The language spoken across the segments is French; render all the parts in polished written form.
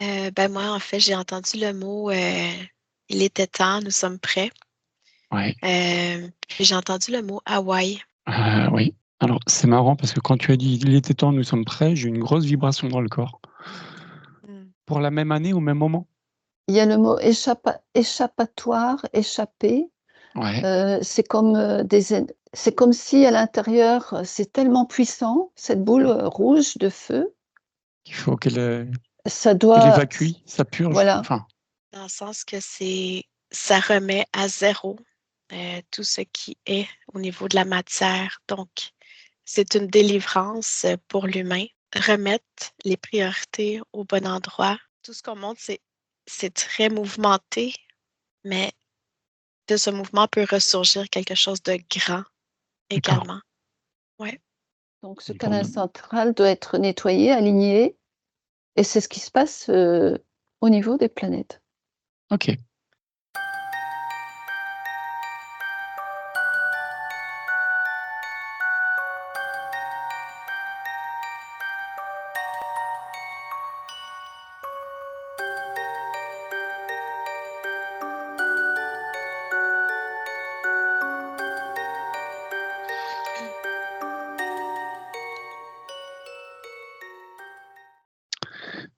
Moi, en fait, j'ai entendu le mot il était temps, nous sommes prêts. Ouais, Puis j'ai entendu le mot Hawaï. oui. Alors, c'est marrant parce que quand tu as dit: «Il était temps, nous sommes prêts», j'ai eu une grosse vibration dans le corps. Mm. Pour la même année, au même moment? Il y a le mot échappatoire, échapper, Ouais, c'est comme, c'est comme si à l'intérieur, c'est tellement puissant, cette boule, rouge de feu, il faut ça qu'elle doit évacue, ça purge, voilà. enfin, Dans le sens que ça remet à zéro tout ce qui est au niveau de la matière. Donc, c'est une délivrance pour l'humain. Remettre les priorités au bon endroit. Tout ce qu'on montre, c'est très mouvementé, mais de ce mouvement peut ressurgir quelque chose de grand d'accord. également. Ouais. Donc ce Une forme canal de central doit être nettoyé, aligné et c'est ce qui se passe, au niveau des planètes. OK.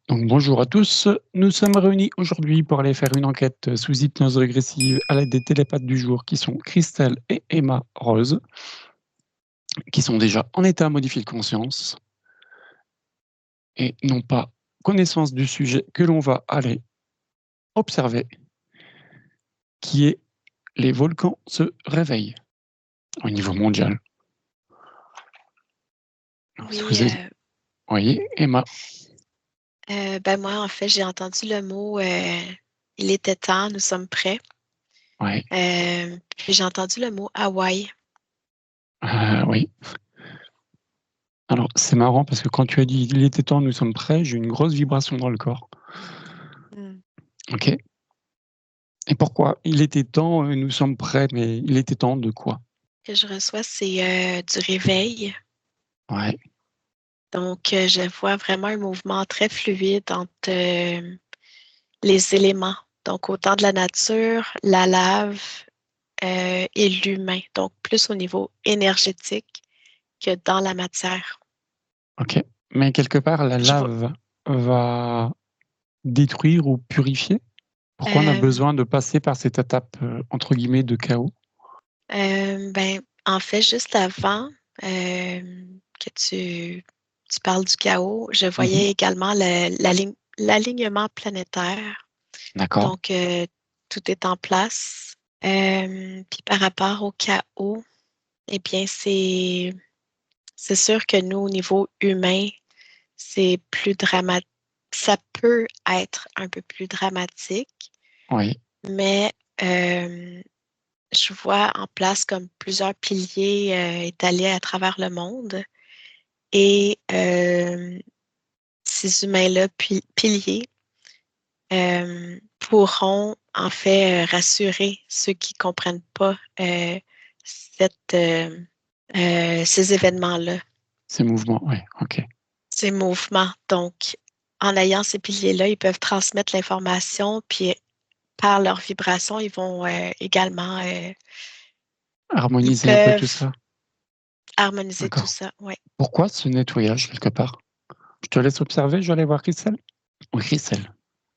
Donc bonjour à tous, nous sommes réunis aujourd'hui pour aller faire une enquête sous hypnose régressive à l'aide des télépathes du jour qui sont Christelle et Emma Rose, qui sont déjà en état modifié de conscience et n'ont pas connaissance du sujet que l'on va aller observer, qui est les volcans se réveillent au niveau mondial. Alors, si Oui, vous voyez, Emma, moi, en fait, j'ai entendu le mot il était temps, nous sommes prêts. ouais, Puis j'ai entendu le mot Hawaï. oui. Alors, c'est marrant parce que quand tu as dit: «Il était temps, nous sommes prêts», j'ai eu une grosse vibration dans le corps. Mm. OK. Et pourquoi? Il était temps, nous sommes prêts, mais il était temps de quoi? Que je reçois, c'est du réveil. Ouais, Donc, je vois vraiment un mouvement très fluide entre les éléments. Donc, autant de la nature, la lave et l'humain. Donc, plus au niveau énergétique que dans la matière. OK. Mais quelque part, la Je vois, lave va détruire ou purifier? Pourquoi on a euh, besoin de passer par cette étape, entre guillemets «de chaos»? en fait, juste avant que tu parles du chaos, je Mmh. voyais également l'alignement planétaire. D'accord, Donc, tout est en place. Puis par rapport au chaos, eh bien, c'est sûr que nous, au niveau humain, c'est plus dramatique. Ça peut être un peu plus dramatique, oui, mais je vois en place comme plusieurs piliers étalés à travers le monde. Et ces humains-là, piliers, pourront en fait rassurer ceux qui ne comprennent pas cette, ces événements-là, ces mouvements, ouais, OK. ces mouvements. Donc, en ayant ces piliers-là, ils peuvent transmettre l'information, puis par leur vibration, ils vont également, ils Harmoniser un peu tout peuvent ça, harmoniser tout d'accord. ça. Ouais. Pourquoi ce nettoyage quelque part? Je te laisse observer, je vais aller voir Christelle? Oui, Christelle,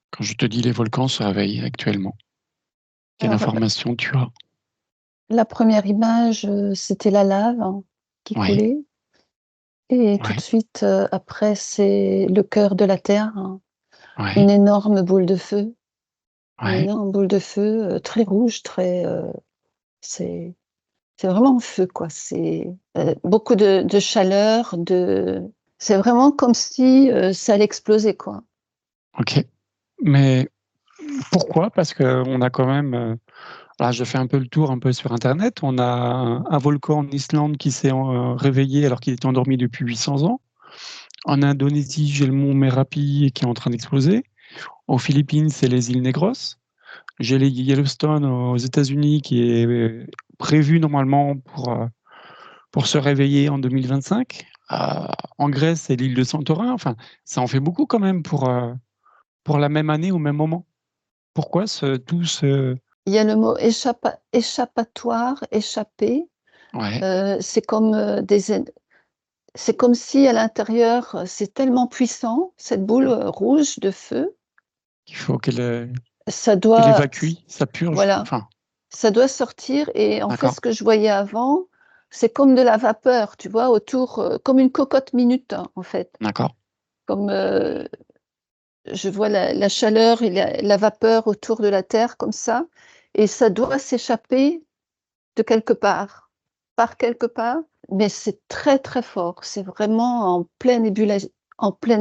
quand je te dis les volcans se réveillent actuellement, quelle Alors information tu as? la première image, c'était la lave, hein, qui Oui, coulait et tout de ouais, suite, après c'est le cœur de la terre, hein, une ouais, énorme boule de feu, une ouais, énorme boule de feu, très rouge, très, c'est c'est vraiment en feu, quoi. C'est, beaucoup de chaleur, c'est vraiment comme si, ça allait exploser, quoi. OK. Mais pourquoi? Parce qu'on a quand même, là, je fais un peu le tour un peu sur internet. On a un volcan en Islande qui s'est réveillé alors qu'il était endormi depuis 800 ans. En Indonésie, j'ai le mont Merapi qui est en train d'exploser. Aux Philippines, c'est les îles Negros. J'ai les Yellowstone aux États-Unis qui est, prévu normalement pour se réveiller en 2025. En Grèce, c'est l'île de Santorin. Enfin, ça en fait beaucoup quand même pour la même année au même moment? Pourquoi tout ce... Il y a le mot échappatoire, échapper. Ouais, C'est comme c'est comme si à l'intérieur, c'est tellement puissant, cette boule rouge de feu, il faut ça qu'elle doit, évacue, ça purge, voilà, enfin, ça doit sortir. Et en fait, d'accord, ce que je voyais avant, c'est comme de la vapeur, tu vois, autour, comme une cocotte minute, hein, en fait. d'accord, Comme je vois la chaleur et la vapeur autour de la Terre comme ça, et ça doit s'échapper de quelque part, par quelque part, mais c'est très, très fort. C'est vraiment en pleine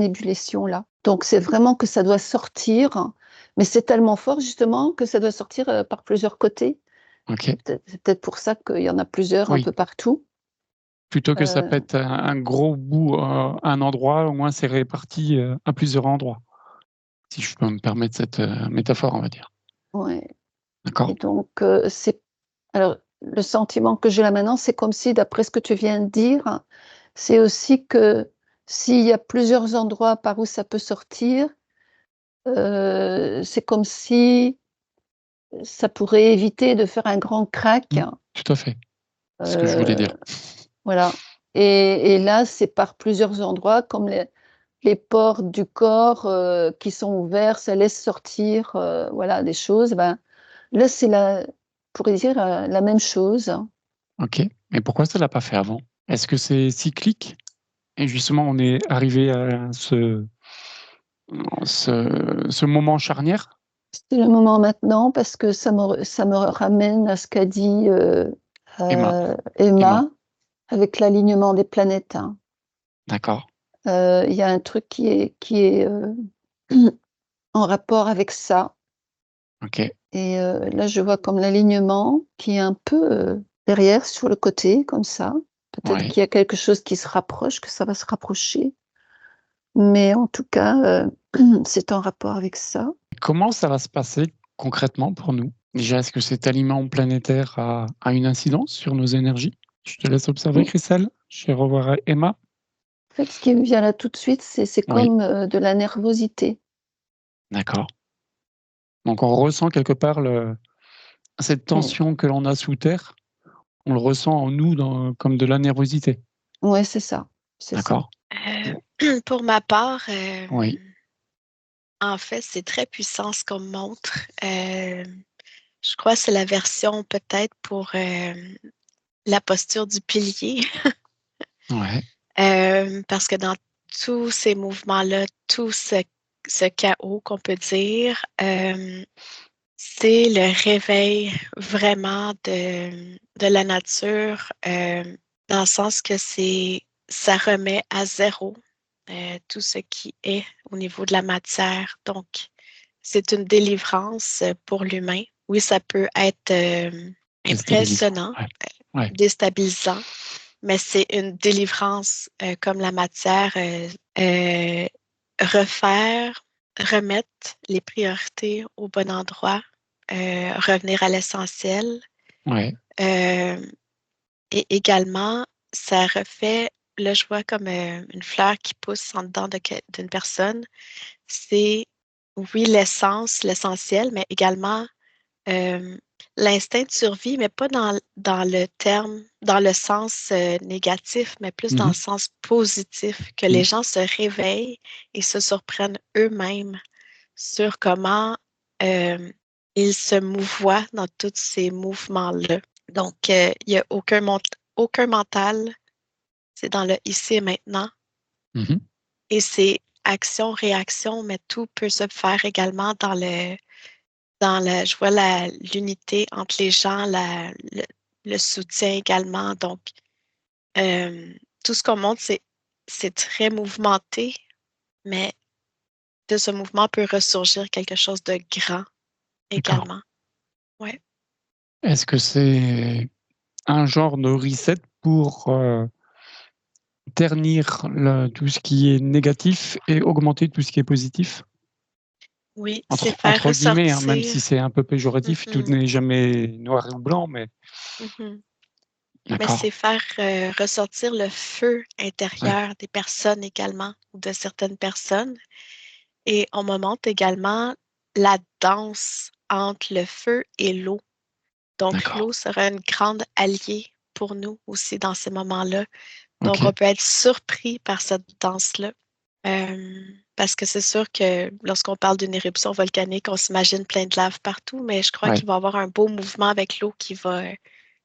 ébullition là. Donc c'est vraiment que ça doit sortir, mais c'est tellement fort justement que ça doit sortir, par plusieurs côtés. OK. C'est peut-être pour ça qu'il y en a plusieurs un Oui, peu partout. plutôt que ça Heu, pète un gros bout à un endroit, au moins c'est réparti, à plusieurs endroits, si je peux me permettre cette, métaphore, on va dire. ouais, et D'accord? donc c'est alors le sentiment que j'ai là maintenant, c'est comme si d'après ce que tu viens de dire, c'est aussi que s'il y a plusieurs endroits par où ça peut sortir, c'est comme si ça pourrait éviter de faire un grand crack, Mmh, tout à fait, c'est ce que je voulais heu, dire. voilà, et là, c'est par plusieurs endroits comme les pores du corps, qui sont ouverts, ça laisse sortir, voilà, des choses. Ben, là, c'est on pourrait dire, la même chose. OK, mais pourquoi ça l'a pas fait avant? Est-ce que c'est cyclique et justement on est arrivé à ce moment charnière? C'est le moment maintenant parce que ça me ramène à ce qu'a dit, Emma, Emma, Emma avec l'alignement des planètes, hein. d'accord, Il y a un truc qui est, en rapport avec ça, OK, et là, je vois comme l'alignement qui est un peu, derrière sur le côté comme ça. Peut-être ouais. qu'il y a quelque chose qui se rapproche, que ça va se rapprocher, mais en tout cas, c'est en rapport avec ça. Comment ça va se passer concrètement pour nous? Déjà, est-ce que cet aliment planétaire a une incidence sur nos énergies? Je te laisse observer, Mmh, Christelle. Je vais revoir Emma. en fait, ce qui me vient là tout de suite, c'est Oui, comme, de la nervosité. d'accord. Donc on ressent quelque part cette Mmh. tension que l'on a sous terre, on le ressent en nous comme de la nervosité. Ouais, c'est ça, c'est ça. D'accord. Pour ma part, Oui. en fait, c'est très puissant ce qu'on me montre. Je crois que c'est la version peut-être pour la posture du pilier. Ouais. Parce que dans tous ces mouvements-là, tout ce chaos qu'on peut dire, c'est le réveil vraiment de la nature, dans le sens que ça remet à zéro tout ce qui est au niveau de la matière. Donc, c'est une délivrance pour l'humain. Oui, ça peut être Déstabilisant. impressionnant, Ouais. Ouais. déstabilisant, mais c'est une délivrance comme la matière, euh, refaire, remettre les priorités au bon endroit, revenir à l'essentiel. Ouais. Euh, et également, ça refait, là, je vois comme une fleur qui pousse en dedans d'une personne. C'est, oui, l'essence, l'essentiel, mais également euh, l'instinct de survie, mais pas dans le terme, dans le sens négatif, mais plus Mmh dans le mh. sens positif, que Mmh. les gens se réveillent et se surprennent eux-mêmes sur comment euh, ils se mouvoient dans tous ces mouvements-là. Donc, il n'y a aucun mental, c'est dans le ici et maintenant, Mmh. et c'est action-réaction, mais tout peut se faire également je vois l'unité entre les gens, le soutien également. Donc, euh, tout ce qu'on montre, c'est très mouvementé, mais de ce mouvement peut ressurgir quelque chose de grand D'accord. également. Ouais. Est-ce que c'est un genre de reset pour, ternir tout ce qui est négatif et augmenter tout ce qui est positif? Oui, c'est faire Entre guillemets, hein, même ressortir. si c'est un peu péjoratif, tout Mhm, n'est jamais noir ou blanc, mais mhm. Mais d'accord, c'est faire ressortir le feu ouais, intérieur des personnes également, ou de certaines personnes. Et on me montre également la danse entre le feu et l'eau. Donc, D'accord. l'eau sera une grande alliée pour nous aussi dans ces moments-là. Donc, Ok. on peut être surpris par cette danse-là. Parce que c'est sûr que lorsqu'on parle d'une éruption volcanique, on s'imagine plein de lave partout, mais je crois Ouais. qu'il va y avoir un beau mouvement avec l'eau qui va De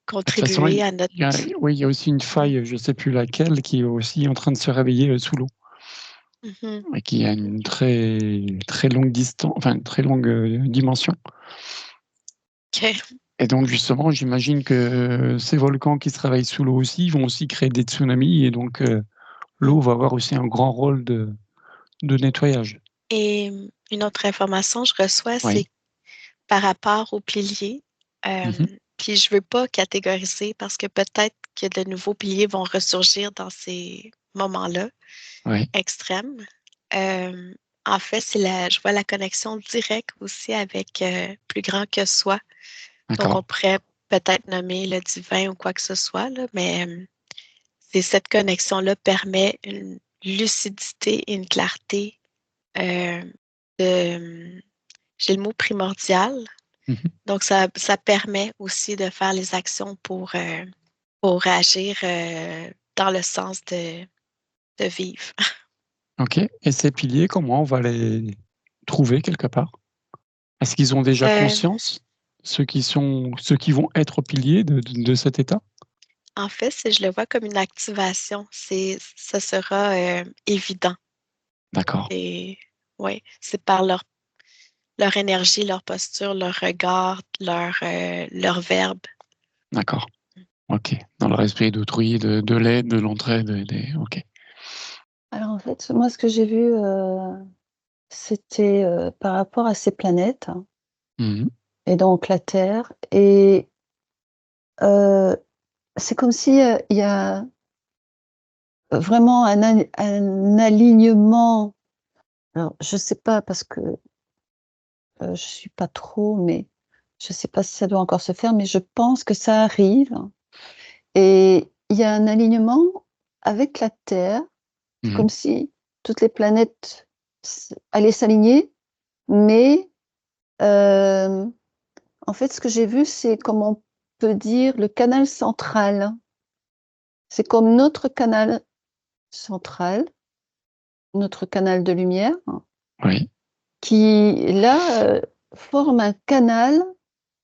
toute façon, contribuer à notre... oui, il y a aussi une faille, je ne sais plus laquelle, qui est aussi en train de se réveiller sous l'eau Mhm. et qui a une très, très longue distance, enfin une très longue dimension. OK. Et donc justement, j'imagine que ces volcans qui se réveillent sous l'eau aussi vont aussi créer des tsunamis et donc l'eau va avoir aussi un grand rôle de nettoyage. Et une autre information que je reçois, c'est Oui. par rapport aux piliers. Mhm. Puis je veux pas catégoriser parce que peut-être que de nouveaux piliers vont ressurgir dans ces moments-là Oui. extrêmes. Euh, En fait, je vois la connexion directe aussi avec plus grand que soi. Donc, on D'accord. pourrait peut-être nommer le divin ou quoi que ce soit, là, mais c'est cette connexion-là permet une lucidité et une clarté euh, de, j'ai le mot primordial. Mhm. Donc, ça permet aussi de faire les actions pour agir dans le sens de vivre. Ok. Et ces piliers, comment on va les trouver quelque part? Est-ce qu'ils ont déjà Euh, conscience, ceux qui vont être piliers de cet état? En fait, si je le vois comme une activation, ça sera évident. D'accord. Et ouais, c'est par leur énergie, leur posture, leur regard, leur verbe. D'accord. Ok. Dans le respect d'autrui, de l'aide, de l'entraide, ok. Alors en fait, moi, ce que j'ai vu, c'était par rapport à ces planètes, hein, Mhm. et donc la Terre. Et euh, c'est comme si il y a vraiment un alignement. Alors, je sais pas parce que je suis pas trop, mais je sais pas si ça doit encore se faire, mais je pense que ça arrive. Et il y a un alignement avec la Terre. C'est Mhm. comme si toutes les planètes allaient s'aligner, mais euh, en fait, ce que j'ai vu, c'est comme on peut dire le canal central. C'est comme notre canal central, notre canal de lumière, Oui. qui là forme un canal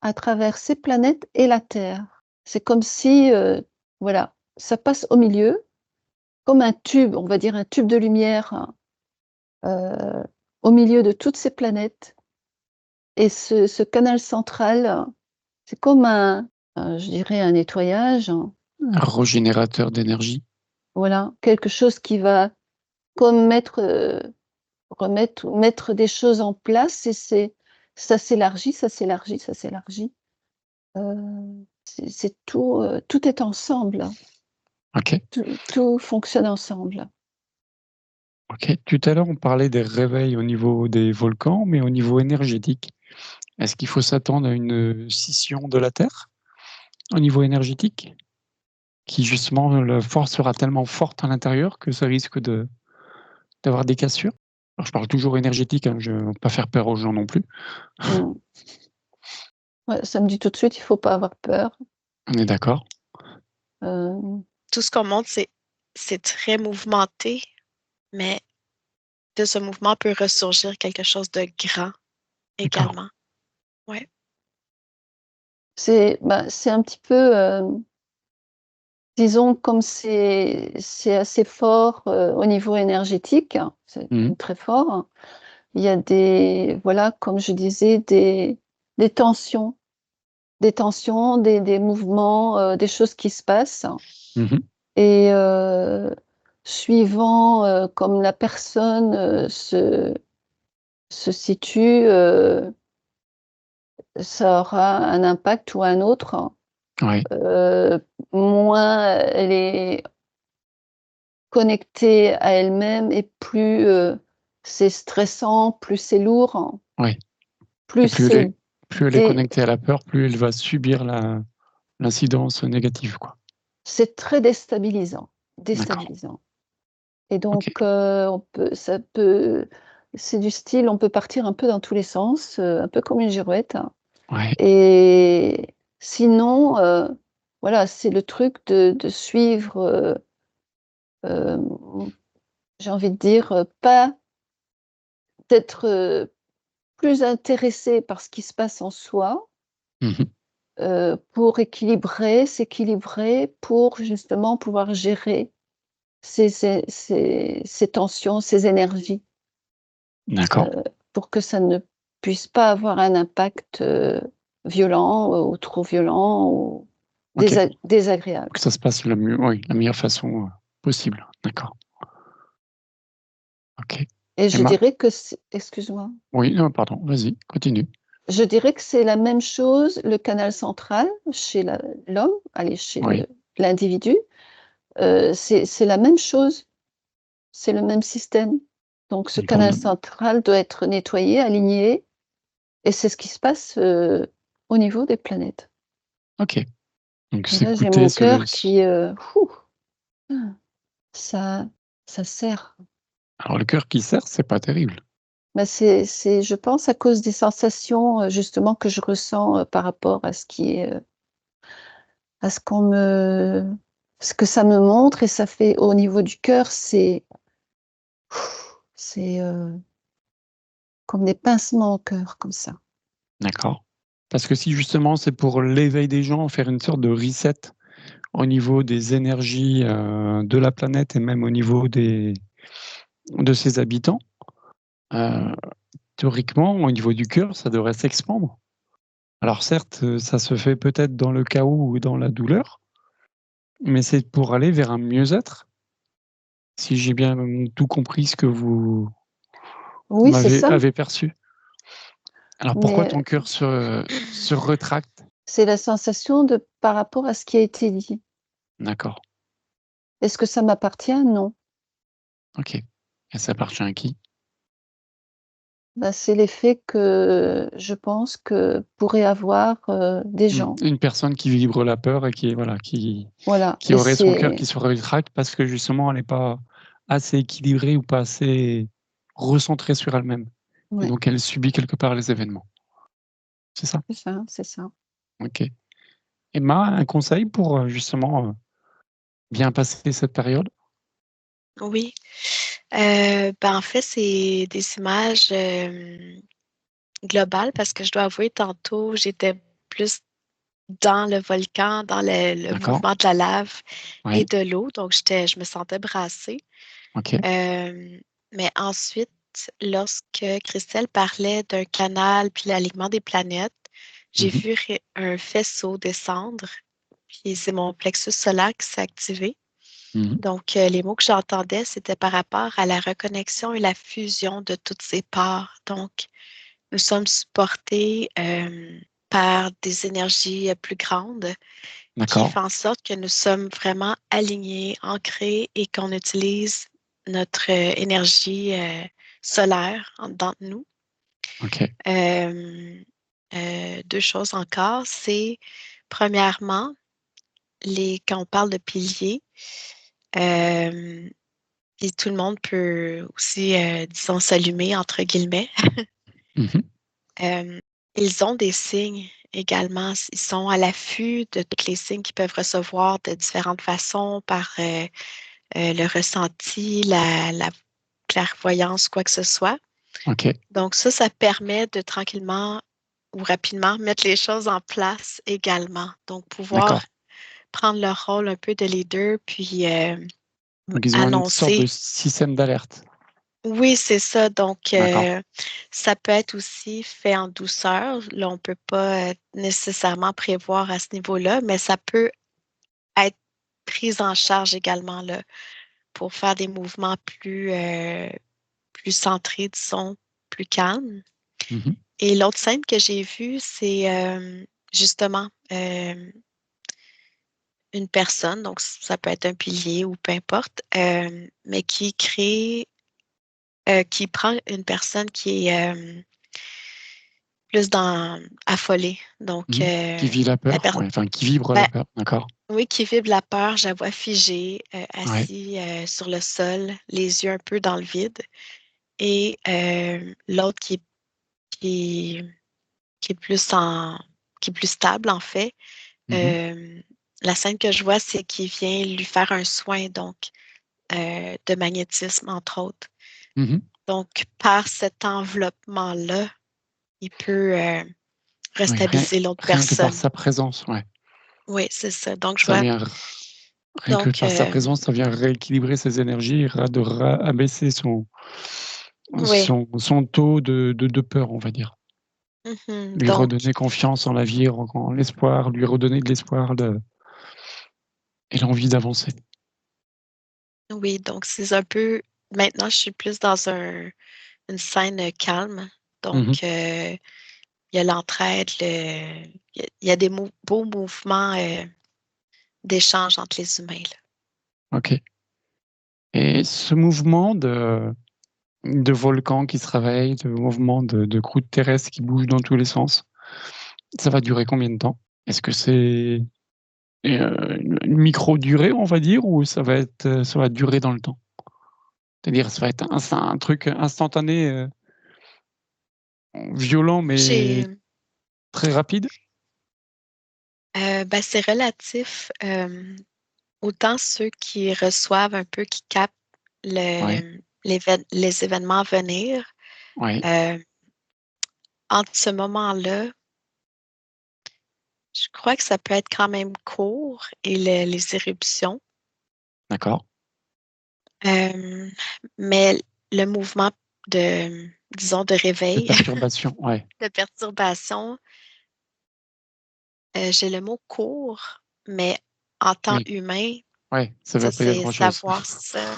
à travers ces planètes et la Terre. C'est comme si, voilà, ça passe au milieu, comme un tube, on va dire un tube de lumière, euh, au milieu de toutes ces planètes. Et ce canal central, c'est comme je dirais, un nettoyage, hein. Un régénérateur d'énergie. Voilà, quelque chose qui va comme mettre des choses en place, et ça s'élargit, ça s'élargit, ça s'élargit. C'est tout, tout est ensemble, hein. Ok. Tout fonctionne ensemble. Ok. Tout à l'heure, on parlait des réveils au niveau des volcans, mais au niveau énergétique, est-ce qu'il faut s'attendre à une scission de la Terre au niveau énergétique, qui justement, la force sera tellement forte à l'intérieur que ça risque d'avoir des cassures? Alors, je parle toujours énergétique, hein, je ne veux pas faire peur aux gens non plus. Mmh. Ouais, ça me dit tout de suite, il faut pas avoir peur. On est d'accord? Hem, Tout ce qu'on montre, c'est très mouvementé, mais de ce mouvement peut ressurgir quelque chose de grand D'accord. également. Ouais. c'est un petit peu, disons, comme c'est assez fort, au niveau énergétique, hein, c'est Mmh. très fort, hein. Il y a voilà, comme je disais, des tensions, des mouvements, des choses qui se passent. Mmh. Et suivant, comme la personne, se situe, ça aura un impact ou un autre. Ouais. Moins elle est connectée à elle-même, et plus, c'est stressant, plus c'est lourd, Ouais. Et plus c'est plus elle est dé connectée à la peur, plus elle va subir l'incidence négative, quoi. c'est très déstabilisant, D'accord. déstabilisant. Et donc, OK. ça peut c'est du style, on peut partir un peu dans tous les sens, un peu comme une girouette, hein. Ouais. Et sinon, voilà, c'est le truc de suivre, hem, j'ai envie de dire, pas d'être, plus intéressé par ce qui se passe en soi, Mmh. pour s'équilibrer pour justement pouvoir gérer ces tensions, ces énergies, D'accord. pour que ça ne puisse pas avoir un impact, violent ou trop violent ou OK. désagréable. Que ça se passe la meilleure façon, possible. D'accord. OK. Et Et je dirais que c'est excuse-moi. oui, non, pardon, vas-y, continue. Je dirais que c'est la même chose, le canal central chez l'homme, allez, chez Oui, l'individu, c'est la même chose, c'est le même système. Donc ce donc on canal central doit être nettoyé, aligné et c'est ce qui se passe, au niveau des planètes. OK. Donc Et là, j'ai s'écouter, mon se le cœur qui, ça ça serre. alors le cœur qui serre, c'est pas terrible. Bah, c'est je pense à cause des sensations, justement que je ressens, par rapport à ce qui est, à ce que ça me montre et ça fait au niveau du cœur, c'est, comme des pincements au cœur, comme ça. D'accord. Parce que si justement c'est pour l'éveil des gens, faire une sorte de reset au niveau des énergies, de la planète et même au niveau de ses habitants, heu, théoriquement, au niveau du cœur, ça devrait s'expandre. Alors certes, ça se fait peut-être dans le chaos ou dans la douleur, mais c'est pour aller vers un mieux-être, si j'ai bien tout compris ce que vous Oui, c'est m'avez ça, avez perçu. Alors pourquoi mais, ton cœur se retracte? c'est la sensation de par rapport à ce qui a été dit. D'accord, Est-ce que ça m'appartient? Non. OK, et ça appartient à qui? Bah, c'est l'effet que je pense que pourraient avoir, des gens. Une personne qui vibre la peur et qui voilà, Voilà qui et aurait son cœur c'est qui se rétracte parce que justement elle n'est pas assez équilibrée ou pas assez recentrée sur elle-même et ouais, donc elle subit quelque part les événements. C'est ça? c'est ça, c'est ça. OK. Emma, un conseil pour, justement, bien passer cette période? Oui. En fait, c'est des images, globales parce que je dois avouer tantôt, j'étais plus dans le volcan, dans le D'accord. mouvement de la lave et Oui. de l'eau, donc je me sentais brassée. OK. Hem, mais ensuite, lorsque Christelle parlait d'un canal puis l'alignement des planètes, j'ai Mmh mh. vu un faisceau descendre, puis c'est mon plexus solaire qui s'est activé. Mmh. Donc, les mots que j'entendais, c'était par rapport à la reconnexion et la fusion de toutes ces parts. Donc, nous sommes supportés par des énergies plus grandes qui D'accord. font en sorte que nous sommes vraiment alignés, ancrés et qu'on utilise notre énergie solaire en dedans de nous. OK. Euh, deux choses encore, c'est premièrement, quand on parle de piliers, euh, puis tout le monde peut aussi, disons, s'allumer, entre guillemets. Mmh mh. Euh, Ils ont des signes également. Ils sont à l'affût de tous les signes qu'ils peuvent recevoir de différentes façons par le ressenti, la clairvoyance, quoi que ce soit. OK. Donc ça permet de tranquillement ou rapidement mettre les choses en place également. Donc pouvoir D'accord. prendre leur rôle un peu de leader, puis Donc ils ont une sorte de annoncer. système d'alerte. Oui, c'est ça. Donc, D'accord. ça peut être aussi fait en douceur. Là, on ne peut pas nécessairement prévoir à ce niveau-là, mais ça peut être pris en charge également là, pour faire des mouvements plus centrés, disons, plus calmes. Mmh mh. Et l'autre scène que j'ai vue, c'est justement une personne, donc ça peut être un pilier ou peu importe, mais qui prend une personne qui est plus dans affolée. Donc, Mmh. Qui vit la la peur? personne, Ouais, enfin qui vibre la ben, peur. D'accord. oui, qui vibre la peur, je la vois figée, Ouais. assis sur le sol, les yeux un peu dans le vide. et l'autre qui est, qui est plus qui est plus stable, en fait. La scène que je vois, c'est qu'il vient lui faire un soin, donc de magnétisme, entre autres. Donc, par cet enveloppement-là, il peut Oui, restabiliser l'autre rien que par personne. sa présence, ouais. Oui, c'est ça. Donc, je Ça vois. vient, rien que Donc, par sa présence, ça vient rééquilibrer ses énergies, abaisser oui. son taux de peur, on va dire. Lui Donc, redonner confiance en la vie, en l'espoir, lui redonner de l'espoir et l'envie d'avancer. oui, donc c'est un peu. Maintenant, je suis plus dans une scène calme. Donc, il y a l'entraide, il y a des beaux mouvements d'échange entre les humains, là. OK. Et ce mouvement de volcan qui se réveille, de mouvement de croûte terrestre qui bouge dans tous les sens, ça va durer combien de temps? Est-ce que c'est une micro-durée, on va dire, ou ça va durer dans le temps? C'est-à-dire, ça va être un truc instantané, violent, mais J'ai, très rapide? ben, c'est relatif. Autant ceux qui reçoivent un peu, qui captent Ouais, les événements à venir, ouais, euh, entre ce moment-là, je crois que ça peut être quand même court et les éruptions. d'accord. Euh, mais le mouvement disons, de De réveil, perturbation, ouais, de perturbation, j'ai le mot court, mais en temps oui, humain, ouais, ça ça, veut pas dire c'est grand-chose. savoir ça.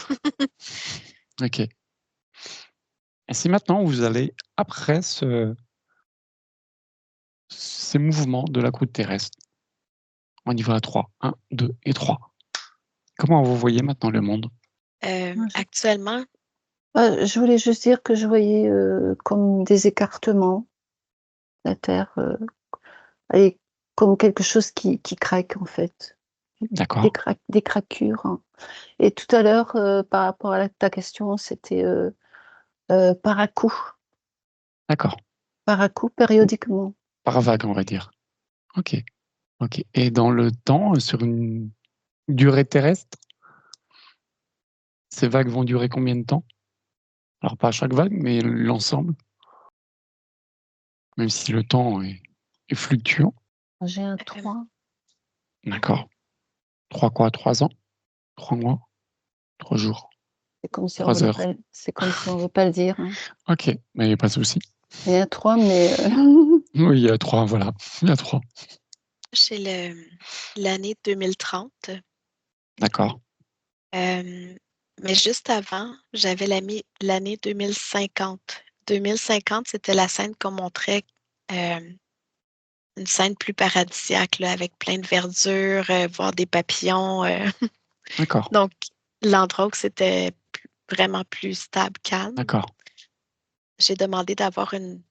OK. Et si maintenant vous allez après ces mouvements de la croûte terrestre, on y va à 3, 1, 2 et 3. Comment vous voyez maintenant le monde? Moi, Actuellement, je voulais juste dire que je voyais comme des écartements, la Terre, et comme quelque chose qui craque en fait, D'accord, des craquures, hein. Et tout à l'heure, par rapport à ta question, c'était par à-coups, d'accord. périodiquement. Par vague, on va dire. OK, OK. Et dans le temps, sur une durée terrestre, ces vagues vont durer combien de temps? Alors pas chaque vague, mais l'ensemble, même si le temps est fluctuant. J'ai un euh, 3. D'accord. 3 quoi? 3 ans? 3 mois? 3 jours? C'est comme si on 3 voulait heures? pas c'est comme si on veut pas le dire, hein. OK, mais pas de souci. Il y a 3 mais Oui, il y a 3, voilà, il y a 3. j'ai l'année 2030. D'accord, Mais juste avant, j'avais l'année 2050. 2050, c'était la scène qu'on montrait, euh, une scène plus paradisiaque, là, avec plein de verdure, voir des papillons. d'accord, Donc, l'endroit où c'était vraiment plus stable, calme. d'accord. J'ai demandé d'avoir une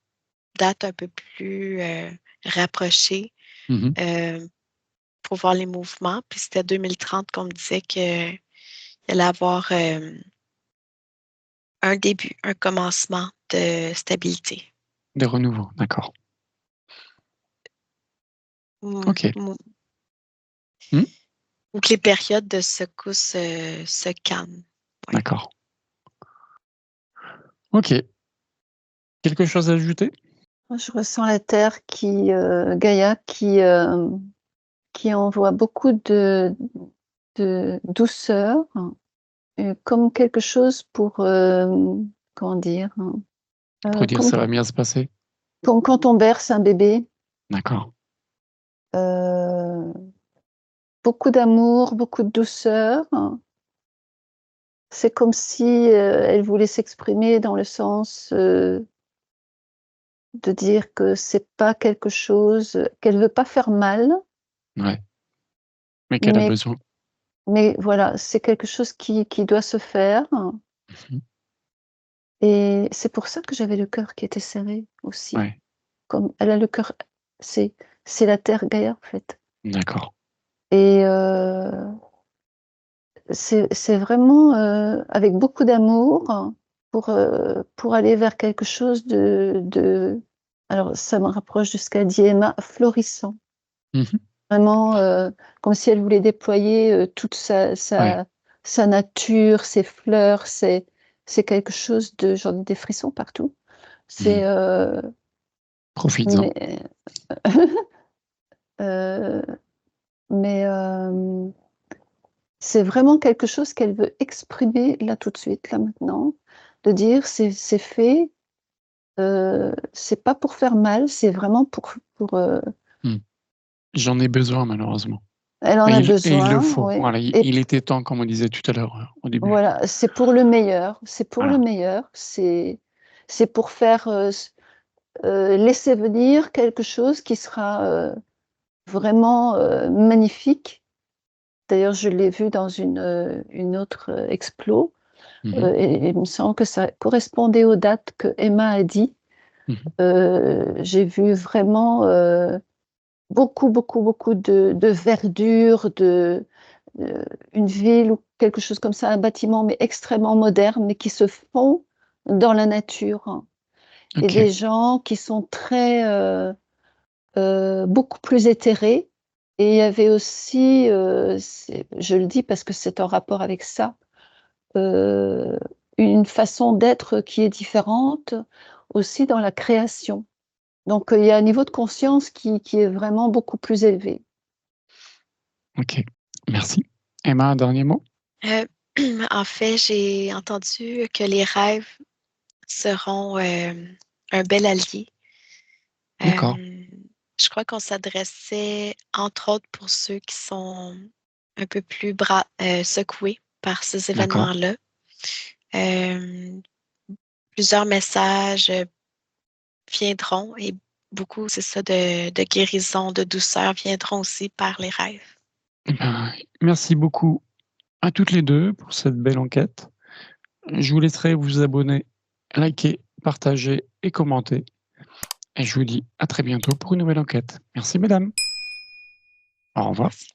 date un peu plus rapprochée Mmh. euh, pour voir les mouvements. Puis c'était 2030 qu'on me disait qu'il allait avoir un début, un commencement de stabilité. Des renouveaux, d'accord. Ou, OK. ou- Mmh, ou que les périodes de secousse se calment. Ouais. d'accord. OK. Quelque chose à ajouter? moi je ressens la Terre Gaïa qui envoie beaucoup de douceur, comme quelque chose pour, comment dire? Pour dire: Comme «Ça va bien se passer»? quand on berce un bébé, D'accord, heu, beaucoup d'amour, beaucoup de douceur. C'est comme si, elle voulait s'exprimer dans le sens, de dire que c'est pas quelque chose qu'elle veut pas faire mal, ouais, mais qu'elle a mais besoin. voilà, c'est quelque chose qui doit se faire, Mmh. et c'est pour ça que j'avais le cœur qui était serré aussi. Ouais, Comme elle a le cœur, c'est c'est la terre Gaïa, en fait, d'accord, et c'est vraiment, avec beaucoup d'amour, pour aller vers quelque chose alors ça me rapproche de ce qu'a dit Emma, florissant. Mmh. Vraiment, comme si elle voulait déployer, toute Ouais. sa nature, ses fleurs, c'est quelque chose de j'en ai des frissons partout. C'est, Mmh. Profites-en. mais heu, mais c'est vraiment quelque chose qu'elle veut exprimer là, tout de suite, là, maintenant, de dire: «C'est fait, c'est pas pour faire mal, c'est vraiment pour» Mmh. J'en ai besoin malheureusement elle en a et il le besoin, faut. oui Voilà, et il était temps comme on disait tout à l'heure, au début. voilà, c'est pour le meilleur, c'est pour le Voilà. meilleur, c'est pour faire, laisser venir quelque chose qui sera, vraiment, magnifique. D'ailleurs, je l'ai vu dans une autre, explo, Mmh mh. et il me semble que ça correspondait aux dates que Emma a dit. Mmh. J'ai vu vraiment, beaucoup, beaucoup, beaucoup de verdure, heu, une ville ou quelque chose comme ça, un bâtiment, mais extrêmement moderne, mais qui se fond dans la nature, hein. Et OK. des gens qui sont très, beaucoup plus éthérés. Et il y avait aussi, je le dis parce que c'est en rapport avec ça, heu, une façon d'être qui est différente aussi dans la création. Donc, il y a un niveau de conscience qui est vraiment beaucoup plus élevé. OK. Merci. Emma, un dernier mot? Heu, en fait, j'ai entendu que les rêves seront, un bel allié. D'accord. Hem, je crois qu'on s'adressait, entre autres, pour ceux qui sont un peu plus secoués par ces D'accord. événements-là. Hem, plusieurs messages, viendront et beaucoup, c'est ça, de guérison, de douceur viendront aussi par les rêves. Eh ben, merci beaucoup à toutes les 2 pour cette belle enquête. Je vous laisserai vous abonner, liker, partager et commenter et je vous dis à très bientôt pour une nouvelle enquête. Merci mesdames. Au revoir. Merci.